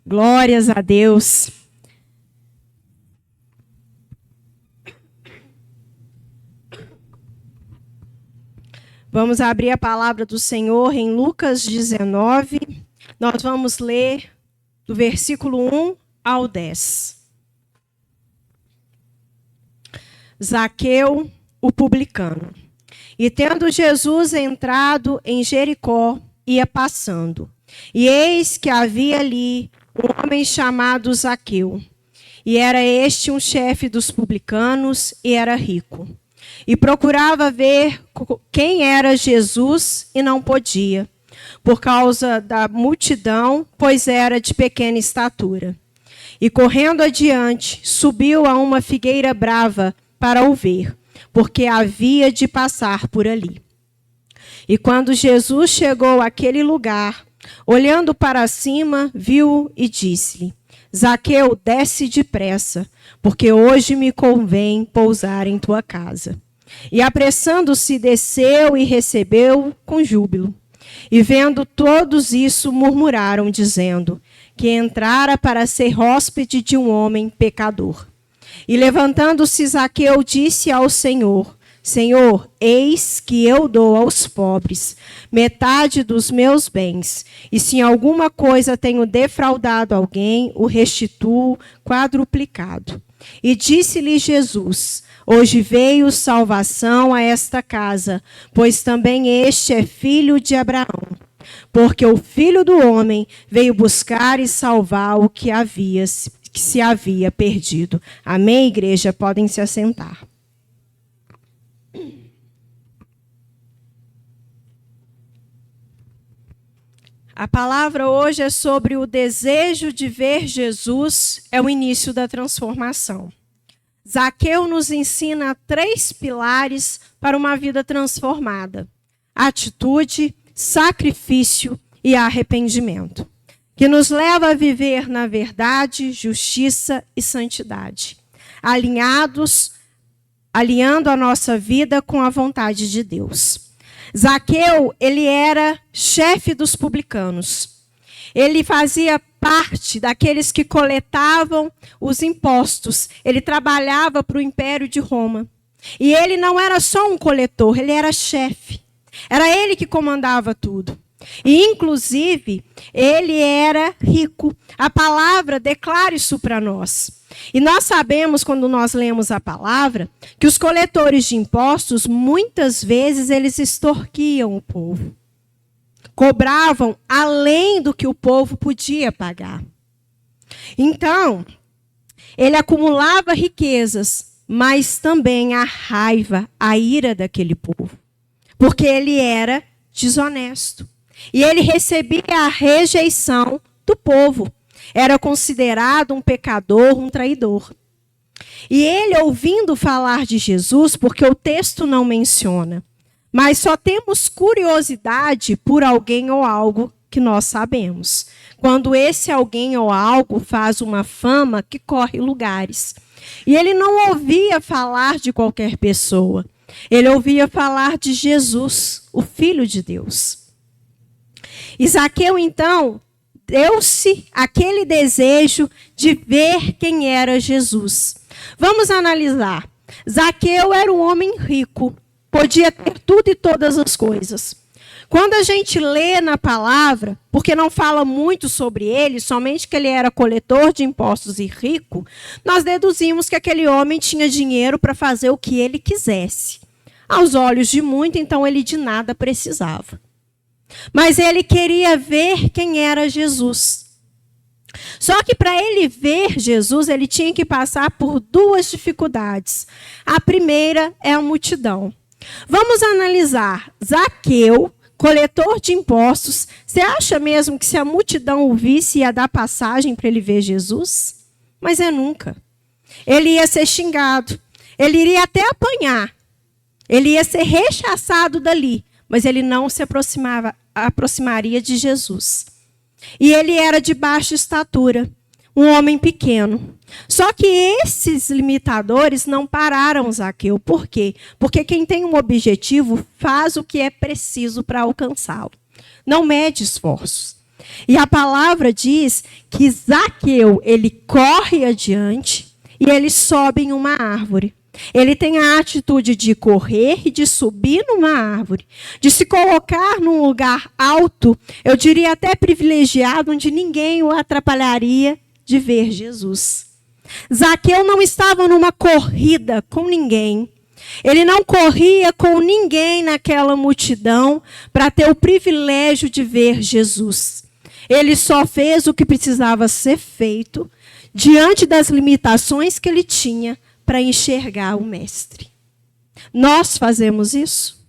Glórias a Deus. Vamos abrir a palavra do Senhor em Lucas 19. Nós vamos ler do versículo 1 ao 10. Zaqueu, o publicano. E tendo Jesus entrado em Jericó, ia passando. E eis que havia ali um homem chamado Zaqueu. E era este um chefe dos publicanos e era rico. E procurava ver quem era Jesus e não podia, por causa da multidão, pois era de pequena estatura. E correndo adiante, subiu a uma figueira brava para o ver, porque havia de passar por ali. E quando Jesus chegou àquele lugar, olhando para cima, viu e disse-lhe: Zaqueu, desce depressa, porque hoje me convém pousar em tua casa. E apressando-se, desceu e recebeu com júbilo. E vendo todos isso, murmuraram, dizendo que entrara para ser hóspede de um homem pecador. E levantando-se, Zaqueu disse ao Senhor: Senhor, eis que eu dou aos pobres metade dos meus bens, e se em alguma coisa tenho defraudado alguém, o restituo quadruplicado. E disse-lhe Jesus: Hoje veio salvação a esta casa, pois também este é filho de Abraão. Porque o Filho do Homem veio buscar e salvar o que se havia perdido. Amém, igreja? Podem se assentar. A palavra hoje é sobre o desejo de ver Jesus, é o início da transformação. Zaqueu nos ensina 3 pilares para uma vida transformada: atitude, sacrifício e arrependimento, que nos leva a viver na verdade, justiça e santidade, alinhando a nossa vida com a vontade de Deus. Zaqueu, ele era chefe dos publicanos. Ele fazia parte daqueles que coletavam os impostos. Ele trabalhava para o Império de Roma. E ele não era só um coletor, ele era chefe. Era ele que comandava tudo. E, inclusive, ele era rico. A palavra declara isso para nós. E nós sabemos, quando nós lemos a palavra, que os coletores de impostos, muitas vezes, eles extorquiam o povo. Cobravam além do que o povo podia pagar. Então, ele acumulava riquezas, mas também a raiva, a ira daquele povo. Porque ele era desonesto. E ele recebia a rejeição do povo. Era considerado um pecador, um traidor. E ele, ouvindo falar de Jesus, porque o texto não menciona, mas só temos curiosidade por alguém ou algo que nós sabemos. Quando esse alguém ou algo faz uma fama que corre lugares. E ele não ouvia falar de qualquer pessoa. Ele ouvia falar de Jesus, o Filho de Deus. E Zaqueu, então, deu-se aquele desejo de ver quem era Jesus. Vamos analisar. Zaqueu era um homem rico. Podia ter tudo e todas as coisas. Quando a gente lê na palavra, porque não fala muito sobre ele, somente que ele era coletor de impostos e rico, nós deduzimos que aquele homem tinha dinheiro para fazer o que ele quisesse. Aos olhos de muito, então ele de nada precisava. Mas ele queria ver quem era Jesus. Só que para ele ver Jesus, ele tinha que passar por 2 dificuldades. A primeira é a multidão. Vamos analisar. Zaqueu, coletor de impostos, você acha mesmo que se a multidão o visse ia dar passagem para ele ver Jesus? Mas nunca. Ele ia ser xingado, ele iria até apanhar, ele ia ser rechaçado dali, mas ele não se aproximaria de Jesus. E ele era de baixa estatura, um homem pequeno. Só que esses limitadores não pararam Zaqueu. Por quê? Porque quem tem um objetivo faz o que é preciso para alcançá-lo. Não mede esforços. E a palavra diz que Zaqueu, ele corre adiante e ele sobe em uma árvore. Ele tem a atitude de correr e de subir numa árvore, de se colocar num lugar alto, eu diria até privilegiado, onde ninguém o atrapalharia de ver Jesus. Zaqueu não estava numa corrida com ninguém. Ele não corria com ninguém naquela multidão para ter o privilégio de ver Jesus. Ele só fez o que precisava ser feito diante das limitações que ele tinha para enxergar o Mestre. Nós fazemos isso?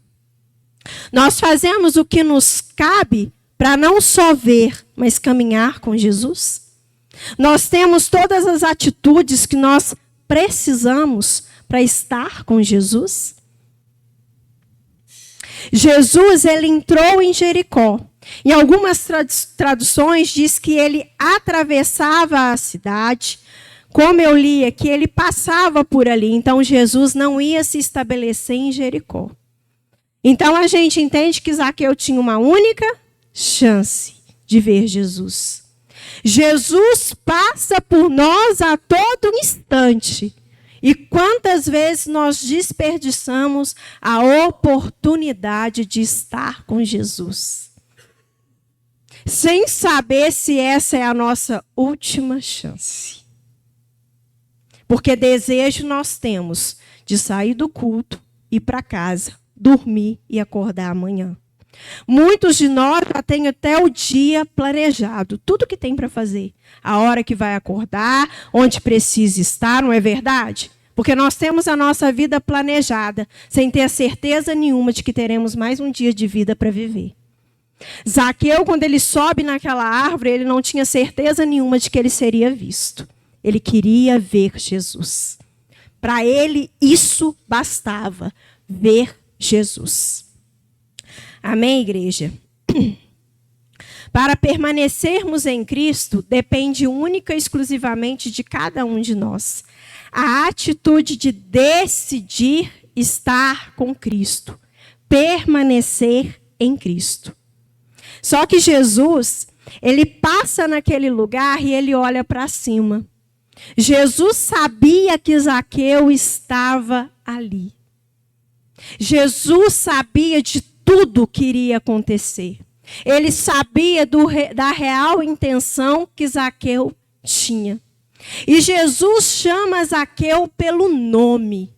Nós fazemos o que nos cabe para não só ver, mas caminhar com Jesus? Nós temos todas as atitudes que nós precisamos para estar com Jesus? Jesus, ele entrou em Jericó. Em algumas traduções diz que ele atravessava a cidade. Como eu li aqui, ele passava por ali. Então, Jesus não ia se estabelecer em Jericó. Então, a gente entende que Zaqueu tinha uma única chance de ver Jesus. Jesus passa por nós a todo instante. E quantas vezes nós desperdiçamos a oportunidade de estar com Jesus, sem saber se essa é a nossa última chance. Porque desejo nós temos de sair do culto, ir para casa, dormir e acordar amanhã. Muitos de nós já têm até o dia planejado, tudo que tem para fazer. A hora que vai acordar, onde precisa estar, não é verdade? Porque nós temos a nossa vida planejada, sem ter a certeza nenhuma de que teremos mais um dia de vida para viver. Zaqueu, quando ele sobe naquela árvore, ele não tinha certeza nenhuma de que ele seria visto. Ele queria ver Jesus. Para ele, isso bastava, ver Jesus. Amém, igreja? Para permanecermos em Cristo, depende única e exclusivamente de cada um de nós. A atitude de decidir estar com Cristo, permanecer em Cristo. Só que Jesus, ele passa naquele lugar e ele olha para cima. Jesus sabia que Zaqueu estava ali. Jesus sabia de tudo que iria acontecer. Ele sabia da real intenção que Zaqueu tinha. E Jesus chama Zaqueu pelo nome.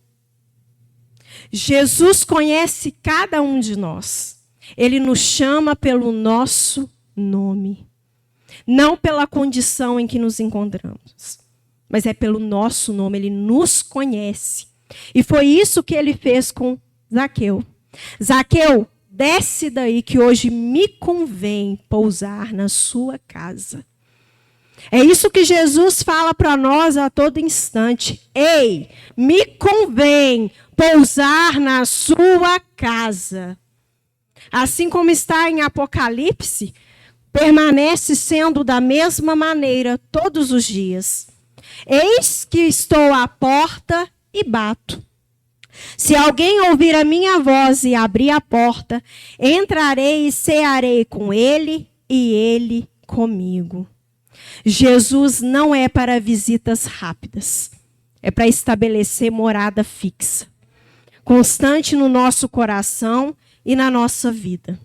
Jesus conhece cada um de nós. Ele nos chama pelo nosso nome. Não pela condição em que nos encontramos, mas é pelo nosso nome. Ele nos conhece. E foi isso que ele fez com Zaqueu. Zaqueu, desce daí que hoje me convém pousar na sua casa. É isso que Jesus fala para nós a todo instante. Ei, me convém pousar na sua casa. Assim como está em Apocalipse, permanece sendo da mesma maneira todos os dias. Eis que estou à porta e bato. Se alguém ouvir a minha voz e abrir a porta, entrarei e cearei com ele e ele comigo. Jesus não é para visitas rápidas, é para estabelecer morada fixa, constante no nosso coração e na nossa vida.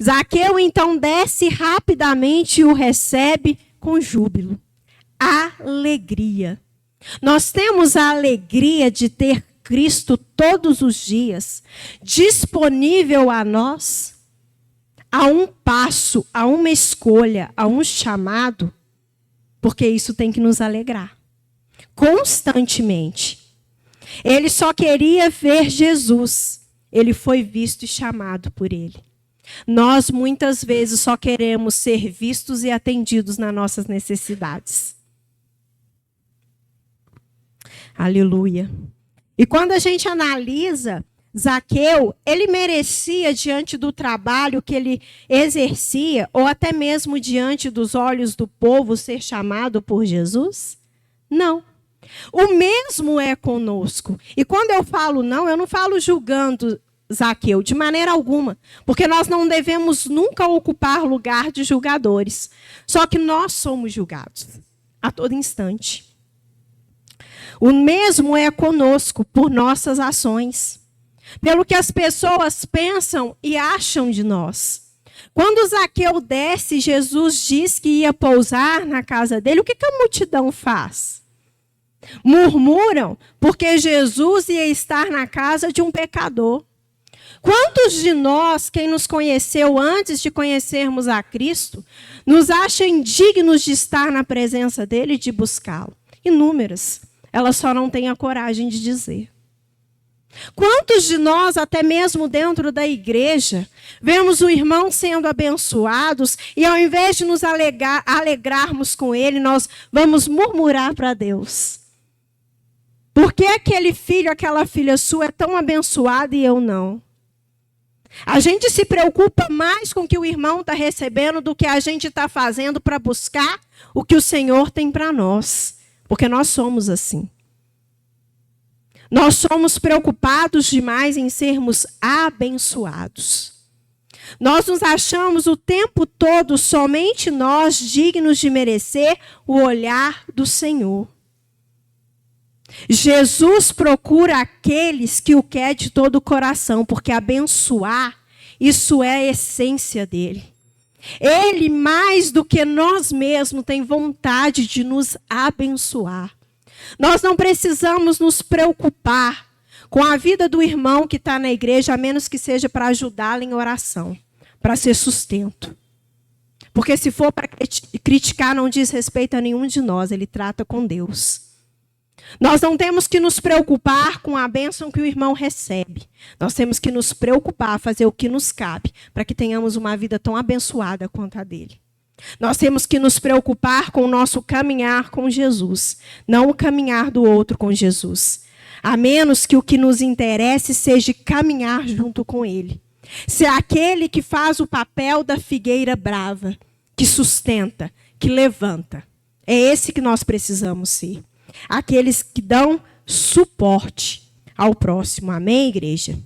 Zaqueu então desce rapidamente e o recebe com júbilo, alegria. Nós temos a alegria de ter Cristo todos os dias, disponível a nós, a um passo, a uma escolha, a um chamado, porque isso tem que nos alegrar, constantemente. Ele só queria ver Jesus, ele foi visto e chamado por ele. Nós, muitas vezes, só queremos ser vistos e atendidos nas nossas necessidades. Aleluia. E quando a gente analisa Zaqueu, ele merecia, diante do trabalho que ele exercia, ou até mesmo diante dos olhos do povo, ser chamado por Jesus? Não. O mesmo é conosco. E quando eu falo não, eu não falo julgando Zaqueu, de maneira alguma, porque nós não devemos nunca ocupar lugar de julgadores. Só que nós somos julgados a todo instante. O mesmo é conosco por nossas ações, pelo que as pessoas pensam e acham de nós. Quando Zaqueu desce, Jesus diz que ia pousar na casa dele, o que a multidão faz? Murmuram porque Jesus ia estar na casa de um pecador. Quantos de nós, quem nos conheceu antes de conhecermos a Cristo, nos acha indignos de estar na presença dele e de buscá-lo? Inúmeras. Elas só não têm a coragem de dizer. Quantos de nós, até mesmo dentro da igreja, vemos o irmão sendo abençoados e ao invés de nos alegrarmos com ele, nós vamos murmurar para Deus? Por que aquele filho, aquela filha sua é tão abençoada e eu não? A gente se preocupa mais com o que o irmão está recebendo do que a gente está fazendo para buscar o que o Senhor tem para nós. Porque nós somos assim. Nós somos preocupados demais em sermos abençoados. Nós nos achamos o tempo todo, somente nós, dignos de merecer o olhar do Senhor. Jesus procura aqueles que o quer de todo o coração, porque abençoar, isso é a essência dele. Ele, mais do que nós mesmos, tem vontade de nos abençoar. Nós não precisamos nos preocupar com a vida do irmão que está na igreja, a menos que seja para ajudá-lo em oração, para ser sustento. Porque se for para criticar, não diz respeito a nenhum de nós, ele trata com Deus. Nós não temos que nos preocupar com a bênção que o irmão recebe. Nós temos que nos preocupar, fazer o que nos cabe, para que tenhamos uma vida tão abençoada quanto a dele. Nós temos que nos preocupar com o nosso caminhar com Jesus, não o caminhar do outro com Jesus. A menos que o que nos interesse seja caminhar junto com ele. Ser aquele que faz o papel da figueira brava, que sustenta, que levanta. É esse que nós precisamos ser. Aqueles que dão suporte ao próximo. Amém, igreja?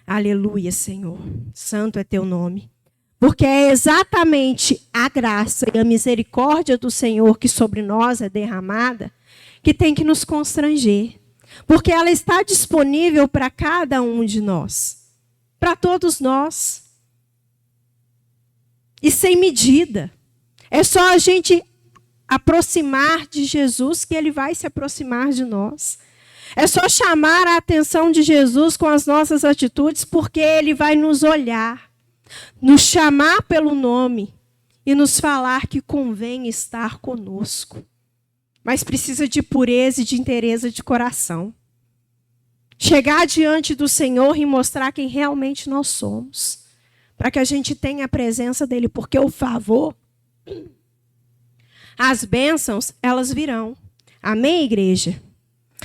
Aleluia, Senhor. Santo é teu nome. Porque é exatamente a graça e a misericórdia do Senhor que sobre nós é derramada que tem que nos constranger. Porque ela está disponível para cada um de nós. Para todos nós. E sem medida. É só a gente aproximar de Jesus que ele vai se aproximar de nós. É só chamar a atenção de Jesus com as nossas atitudes, porque ele vai nos olhar, nos chamar pelo nome e nos falar que convém estar conosco. Mas precisa de pureza e de inteireza de coração. Chegar diante do Senhor e mostrar quem realmente nós somos, para que a gente tenha a presença dele, porque o favor, as bênçãos, elas virão. Amém, igreja?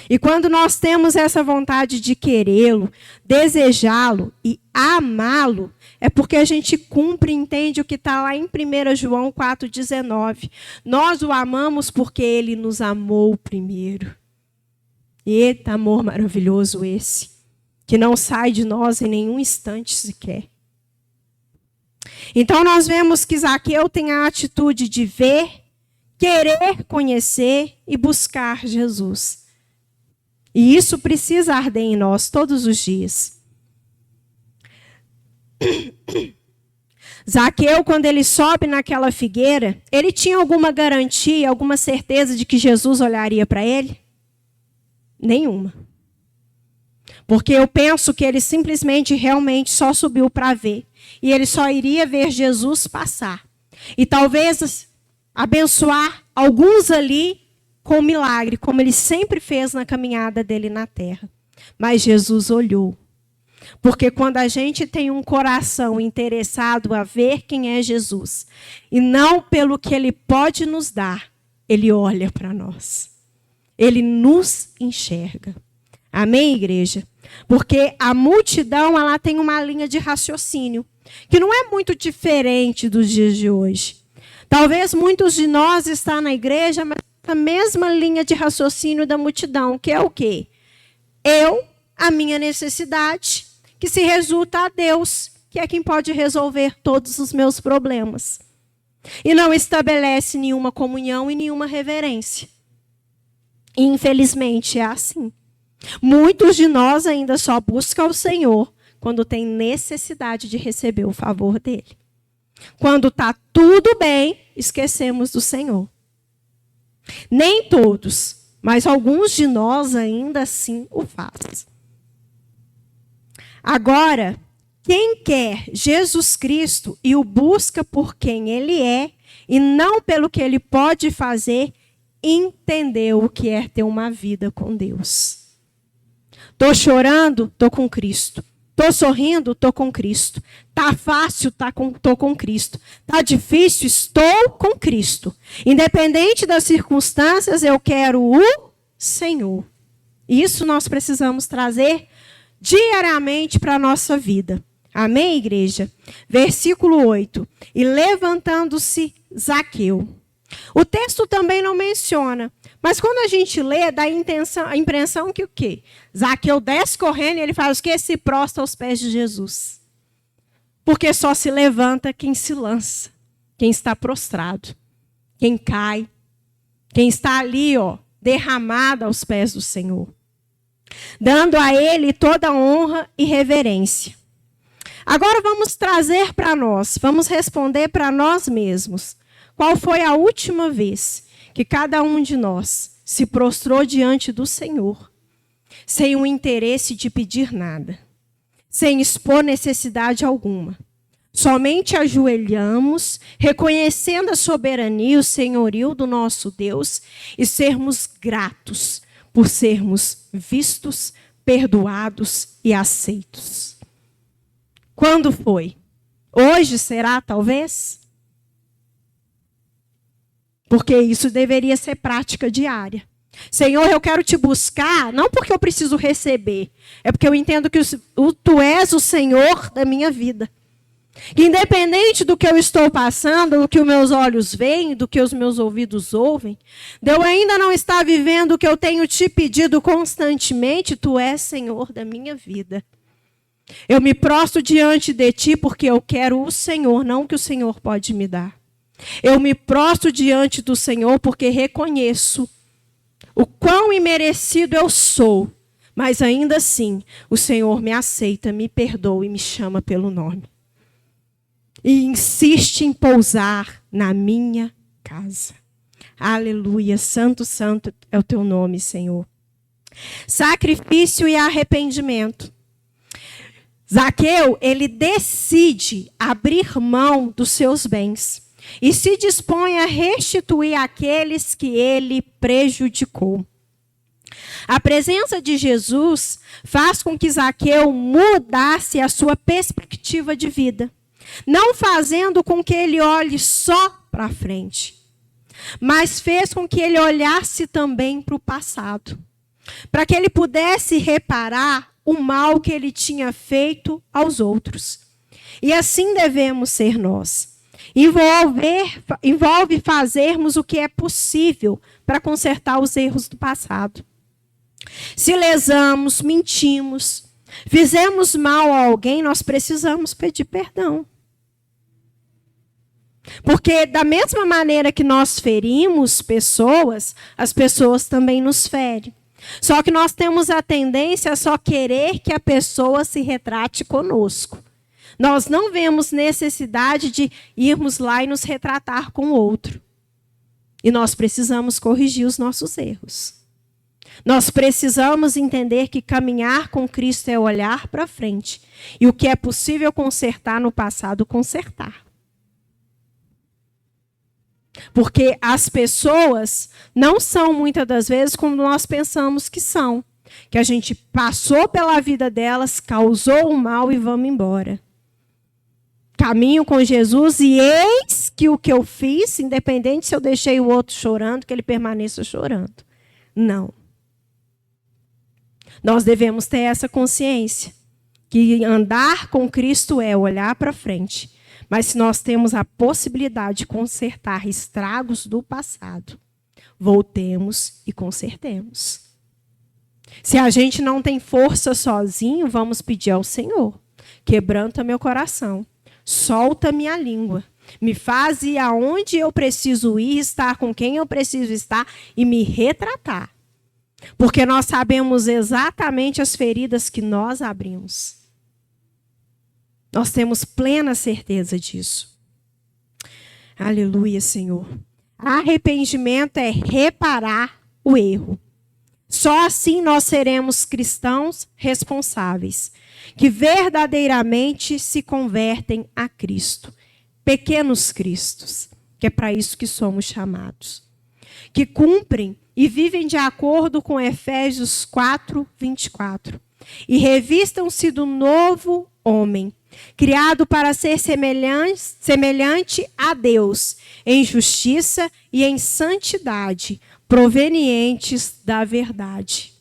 E quando nós temos essa vontade de querê-lo, desejá-lo e amá-lo, é porque a gente cumpre e entende o que está lá em 1 João 4,19. Nós o amamos porque ele nos amou primeiro. Eita, amor maravilhoso esse, que não sai de nós em nenhum instante sequer. Então nós vemos que Zaqueu tem a atitude de ver, querer conhecer e buscar Jesus. E isso precisa arder em nós todos os dias. Zaqueu, quando ele sobe naquela figueira, ele tinha alguma garantia, alguma certeza de que Jesus olharia para ele? Nenhuma. Porque eu penso que ele simplesmente, realmente só subiu para ver. E ele só iria ver Jesus passar. E talvez abençoar alguns ali com milagre, como ele sempre fez na caminhada dele na terra. Mas Jesus olhou. Porque quando a gente tem um coração interessado a ver quem é Jesus, e não pelo que ele pode nos dar, ele olha para nós. Ele nos enxerga. Amém, igreja? Porque a multidão, ela tem uma linha de raciocínio, que não é muito diferente dos dias de hoje. Talvez muitos de nós estão na igreja, mas a mesma linha de raciocínio da multidão, que é o quê? Eu, a minha necessidade, que se resulta a Deus, que é quem pode resolver todos os meus problemas. E não estabelece nenhuma comunhão e nenhuma reverência. E, infelizmente, é assim. Muitos de nós ainda só buscam o Senhor quando tem necessidade de receber o favor dele. Quando está tudo bem, esquecemos do Senhor. Nem todos, mas alguns de nós ainda assim o fazem. Agora, quem quer Jesus Cristo e o busca por quem ele é e não pelo que ele pode fazer, entendeu o que é ter uma vida com Deus. Estou chorando? Estou com Cristo. Estou sorrindo? Estou com Cristo. Está fácil? Estou com Cristo. Está difícil? Estou com Cristo. Independente das circunstâncias, eu quero o Senhor. Isso nós precisamos trazer diariamente para a nossa vida. Amém, igreja? Versículo 8. E levantando-se Zaqueu. O texto também não menciona, mas quando a gente lê, dá a impressão que o quê? Zaqueu desce correndo e ele faz o quê? Se prostra aos pés de Jesus. Porque só se levanta quem se lança, quem está prostrado, quem cai, quem está ali, derramado aos pés do Senhor. Dando a ele toda a honra e reverência. Agora vamos trazer para nós, vamos responder para nós mesmos. Qual foi a última vez que cada um de nós se prostrou diante do Senhor, sem o interesse de pedir nada, sem expor necessidade alguma? Somente ajoelhamos, reconhecendo a soberania e o senhorio do nosso Deus e sermos gratos por sermos vistos, perdoados e aceitos. Quando foi? Hoje será, talvez? Porque isso deveria ser prática diária. Senhor, eu quero te buscar, não porque eu preciso receber, é porque eu entendo que tu és o Senhor da minha vida. Que independente do que eu estou passando, do que os meus olhos veem, do que os meus ouvidos ouvem, de eu ainda não estar vivendo o que eu tenho te pedido constantemente, tu és Senhor da minha vida. Eu me prostro diante de ti porque eu quero o Senhor, não o que o Senhor pode me dar. Eu me prostro diante do Senhor porque reconheço o quão imerecido eu sou, mas ainda assim o Senhor me aceita, me perdoa e me chama pelo nome. E insiste em pousar na minha casa. Aleluia, santo, santo é o teu nome, Senhor. Sacrifício e arrependimento. Zaqueu, ele decide abrir mão dos seus bens e se dispõe a restituir aqueles que ele prejudicou. A presença de Jesus faz com que Zaqueu mudasse a sua perspectiva de vida, não fazendo com que ele olhe só para frente, mas fez com que ele olhasse também para o passado, para que ele pudesse reparar o mal que ele tinha feito aos outros. E assim devemos ser nós. Envolve fazermos o que é possível para consertar os erros do passado. Se lesamos, mentimos, fizemos mal a alguém, nós precisamos pedir perdão. Porque da mesma maneira que nós ferimos pessoas, as pessoas também nos ferem. Só que nós temos a tendência a só querer que a pessoa se retrate conosco. Nós não vemos necessidade de irmos lá e nos retratar com o outro. E nós precisamos corrigir os nossos erros. Nós precisamos entender que caminhar com Cristo é olhar para frente. E o que é possível consertar no passado, consertar. Porque as pessoas não são muitas das vezes como nós pensamos que são. Que a gente passou pela vida delas, causou o mal e vamos embora. Caminho com Jesus e eis que o que eu fiz, independente se eu deixei o outro chorando, que ele permaneça chorando. Não. Nós devemos ter essa consciência. Que andar com Cristo é olhar para frente. Mas se nós temos a possibilidade de consertar estragos do passado, voltemos e consertemos. Se a gente não tem força sozinho, vamos pedir ao Senhor. Quebranta meu coração. Solta minha língua. Me faz ir aonde eu preciso ir, estar com quem eu preciso estar e me retratar. Porque nós sabemos exatamente as feridas que nós abrimos. Nós temos plena certeza disso. Aleluia, Senhor. Arrependimento é reparar o erro. Só assim nós seremos cristãos responsáveis, que verdadeiramente se convertem a Cristo. Pequenos cristos, que é para isso que somos chamados. Que cumprem e vivem de acordo com Efésios 4, 24. E revistam-se do novo homem, criado para ser semelhante a Deus, em justiça e em santidade, provenientes da verdade.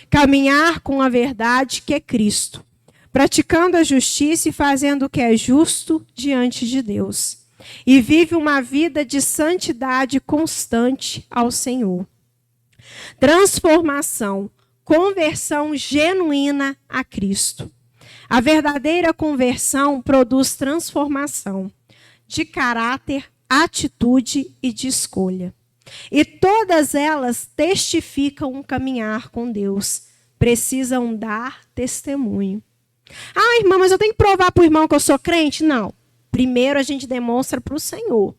Caminhar com a verdade que é Cristo, praticando a justiça e fazendo o que é justo diante de Deus. E vive uma vida de santidade constante ao Senhor. Transformação, conversão genuína a Cristo. A verdadeira conversão produz transformação de caráter, atitude e de escolha. E todas elas testificam um caminhar com Deus. Precisam dar testemunho. Ah, irmã, mas eu tenho que provar para o irmão que eu sou crente? Não. Primeiro a gente demonstra para o Senhor.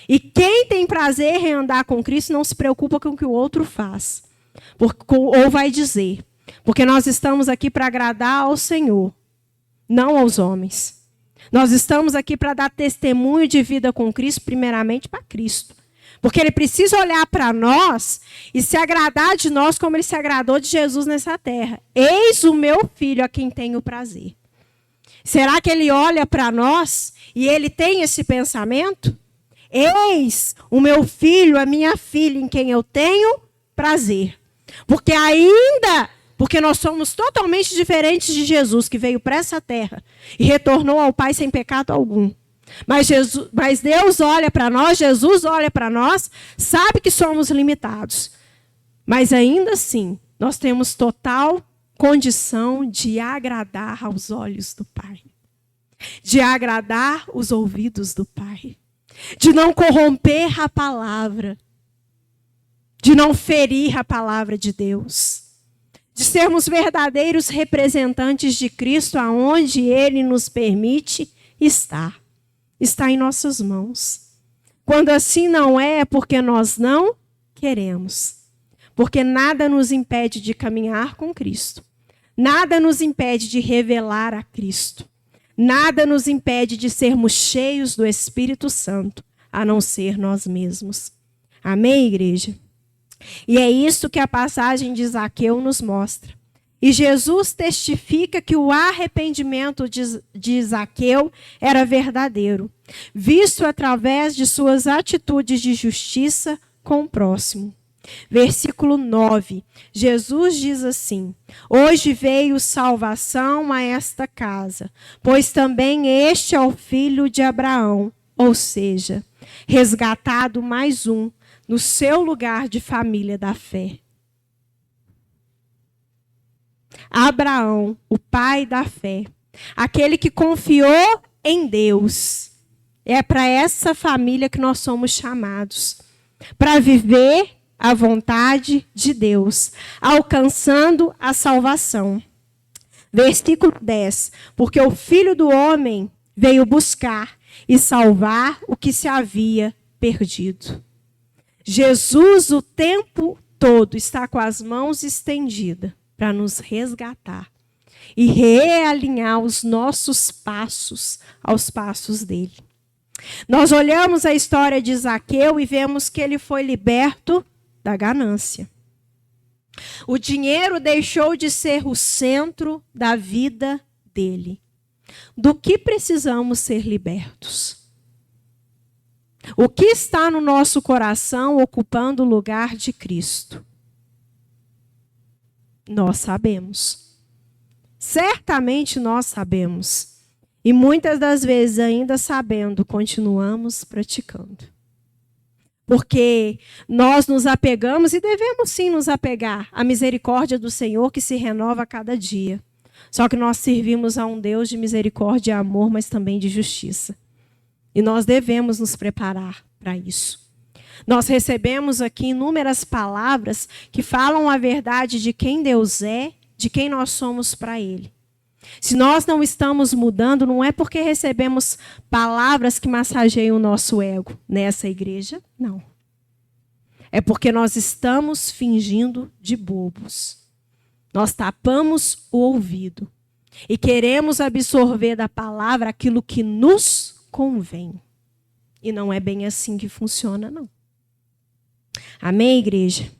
E quem tem prazer em andar com Cristo não se preocupa com o que o outro faz. Ou vai dizer. Porque nós estamos aqui para agradar ao Senhor, não aos homens. Nós estamos aqui para dar testemunho de vida com Cristo, primeiramente para Cristo. Porque Ele precisa olhar para nós e se agradar de nós como Ele se agradou de Jesus nessa terra. Eis o meu filho a quem tenho prazer. Será que Ele olha para nós e Ele tem esse pensamento? Eis o meu filho, a minha filha, em quem eu tenho prazer. Porque nós somos totalmente diferentes de Jesus, que veio para essa terra e retornou ao Pai sem pecado algum. Mas Deus olha para nós, Jesus olha para nós, sabe que somos limitados. Mas ainda assim, nós temos total condição de agradar aos olhos do Pai. De agradar os ouvidos do Pai. De não corromper a palavra. De não ferir a palavra de Deus. De sermos verdadeiros representantes de Cristo aonde Ele nos permite estar. Está em nossas mãos. Quando assim não é porque nós não queremos. Porque nada nos impede de caminhar com Cristo. Nada nos impede de revelar a Cristo. Nada nos impede de sermos cheios do Espírito Santo, a não ser nós mesmos. Amém, igreja? E é isso que a passagem de Zaqueu nos mostra. E Jesus testifica que o arrependimento de Zaqueu era verdadeiro, visto através de suas atitudes de justiça com o próximo. Versículo 9, Jesus diz assim: hoje veio salvação a esta casa, pois também este é o filho de Abraão, ou seja, resgatado mais um no seu lugar de família da fé. Abraão, o pai da fé, aquele que confiou em Deus. É para essa família que nós somos chamados, para viver a vontade de Deus, alcançando a salvação. Versículo 10, porque o Filho do Homem veio buscar e salvar o que se havia perdido. Jesus o tempo todo está com as mãos estendidas para nos resgatar e realinhar os nossos passos aos passos dele. Nós olhamos a história de Zaqueu e vemos que ele foi liberto da ganância. O dinheiro deixou de ser o centro da vida dele. Do que precisamos ser libertos? O que está no nosso coração ocupando o lugar de Cristo? Nós sabemos. Certamente nós sabemos. E muitas das vezes, ainda sabendo, continuamos praticando. Porque nós nos apegamos, e devemos sim nos apegar, à misericórdia do Senhor que se renova a cada dia. Só que nós servimos a um Deus de misericórdia e amor, mas também de justiça. E nós devemos nos preparar para isso. Nós recebemos aqui inúmeras palavras que falam a verdade de quem Deus é, de quem nós somos para Ele. Se nós não estamos mudando, não é porque recebemos palavras que massageiam o nosso ego nessa igreja, não. É porque nós estamos fingindo de bobos. Nós tapamos o ouvido e queremos absorver da palavra aquilo que nos convém. E não é bem assim que funciona, não. Amém, igreja?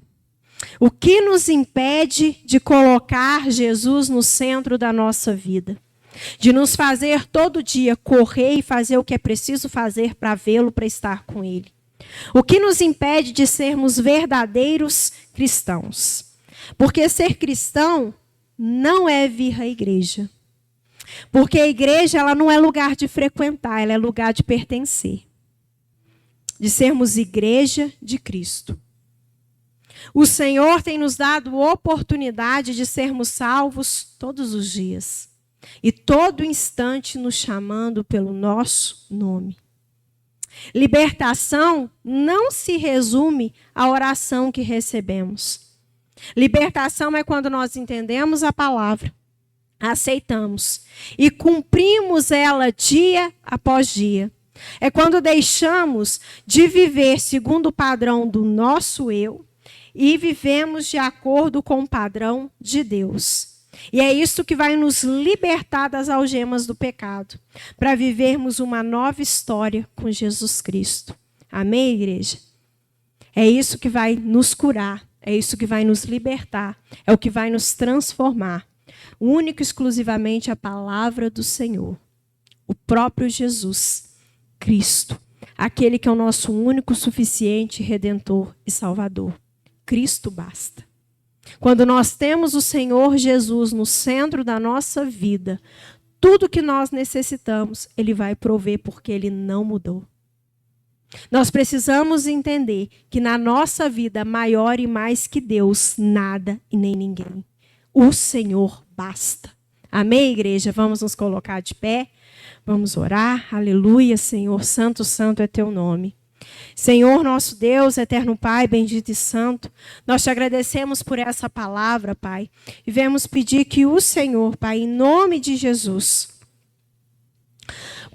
O que nos impede de colocar Jesus no centro da nossa vida? De nos fazer todo dia correr e fazer o que é preciso fazer para vê-lo, para estar com Ele? O que nos impede de sermos verdadeiros cristãos? Porque ser cristão não é vir à igreja. Porque a igreja ela não é lugar de frequentar, ela é lugar de pertencer. De sermos igreja de Cristo. O Senhor tem nos dado oportunidade de sermos salvos todos os dias. E todo instante nos chamando pelo nosso nome. Libertação não se resume à oração que recebemos. Libertação é quando nós entendemos a palavra, aceitamos e cumprimos ela dia após dia. É quando deixamos de viver segundo o padrão do nosso eu e vivemos de acordo com o padrão de Deus. E é isso que vai nos libertar das algemas do pecado, para vivermos uma nova história com Jesus Cristo. Amém, igreja? É isso que vai nos curar, é isso que vai nos libertar, é o que vai nos transformar. Único e exclusivamente a palavra do Senhor, o próprio Jesus Cristo, aquele que é o nosso único, suficiente, redentor e salvador. Cristo basta. Quando nós temos o Senhor Jesus no centro da nossa vida, tudo que nós necessitamos, Ele vai prover porque Ele não mudou. Nós precisamos entender que na nossa vida, maior e mais que Deus, nada e nem ninguém. O Senhor basta. Amém, igreja? Vamos nos colocar de pé. Vamos orar. Aleluia, Senhor. Santo, santo é teu nome. Senhor, nosso Deus, eterno Pai, bendito e santo, nós te agradecemos por essa palavra, Pai. E vemos pedir que o Senhor, Pai, em nome de Jesus,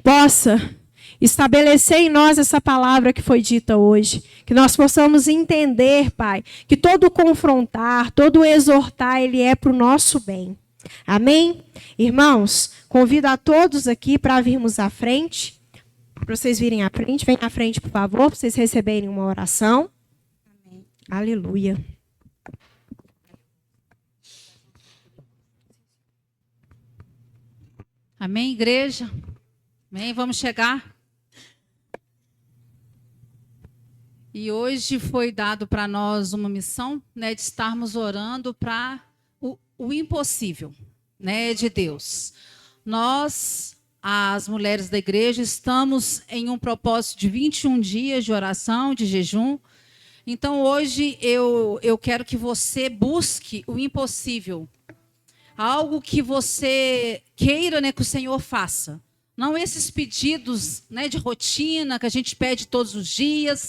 possa estabelecer em nós essa palavra que foi dita hoje. Que nós possamos entender, Pai, que todo confrontar, todo exortar, ele é para o nosso bem. Amém? Irmãos, convido a todos aqui para virmos à frente. Para vocês virem à frente. Vem à frente, por favor, para vocês receberem uma oração. Amém. Aleluia. Amém, igreja? Amém, vamos chegar. E hoje foi dado para nós uma missão, né, de estarmos orando para o impossível, né, de Deus. Nós, as mulheres da igreja, estamos em um propósito de 21 dias de oração, de jejum. Então, hoje, eu quero que você busque o impossível. Algo que você queira, né, que o Senhor faça. Não esses pedidos, né, de rotina que a gente pede todos os dias,